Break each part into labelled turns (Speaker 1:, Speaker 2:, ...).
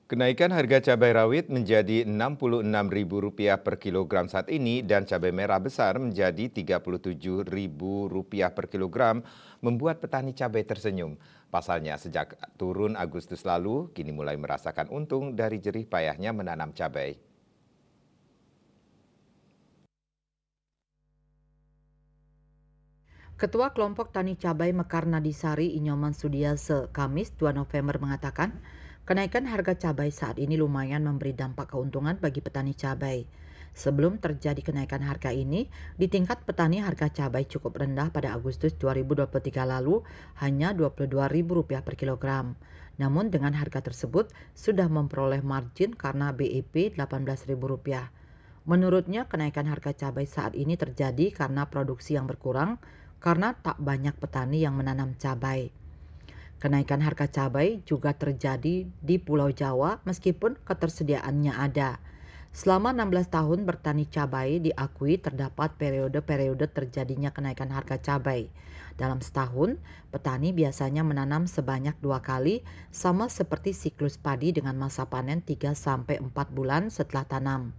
Speaker 1: Kenaikan harga cabai rawit menjadi Rp66.000 per kilogram saat ini dan cabai merah besar menjadi Rp37.000 per kilogram membuat petani cabai tersenyum. Pasalnya sejak turun Agustus lalu, kini mulai merasakan untung dari jerih payahnya menanam cabai.
Speaker 2: Ketua Kelompok Tani Cabai Mekarnadisari Inyoman Sudiase Kamis 2 November mengatakan, kenaikan harga cabai saat ini lumayan memberi dampak keuntungan bagi petani cabai. Sebelum terjadi kenaikan harga ini, di tingkat petani harga cabai cukup rendah pada Agustus 2023 lalu hanya Rp22.000 per kilogram. Namun dengan harga tersebut sudah memperoleh margin karena BEP Rp18.000. Menurutnya, kenaikan harga cabai saat ini terjadi karena produksi yang berkurang karena tak banyak petani yang menanam cabai. Kenaikan harga cabai juga terjadi di Pulau Jawa meskipun ketersediaannya ada. Selama 16 tahun bertani cabai diakui terdapat periode-periode terjadinya kenaikan harga cabai. Dalam setahun, petani biasanya menanam sebanyak 2 kali, sama seperti siklus padi dengan masa panen 3-4 bulan setelah tanam.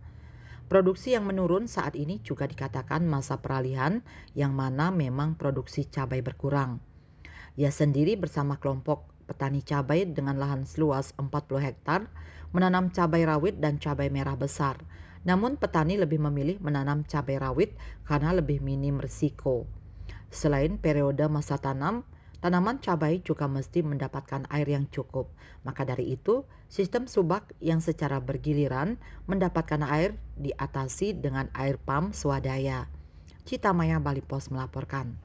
Speaker 2: Produksi yang menurun saat ini juga dikatakan masa peralihan, yang mana memang produksi cabai berkurang. Ia sendiri bersama kelompok petani cabai dengan lahan seluas 40 hektar menanam cabai rawit dan cabai merah besar. Namun petani lebih memilih menanam cabai rawit karena lebih minim risiko. Selain periode masa tanam, tanaman cabai juga mesti mendapatkan air yang cukup. Maka dari itu, sistem subak yang secara bergiliran mendapatkan air diatasi dengan air pump swadaya. Cita Maya Bali Pos melaporkan.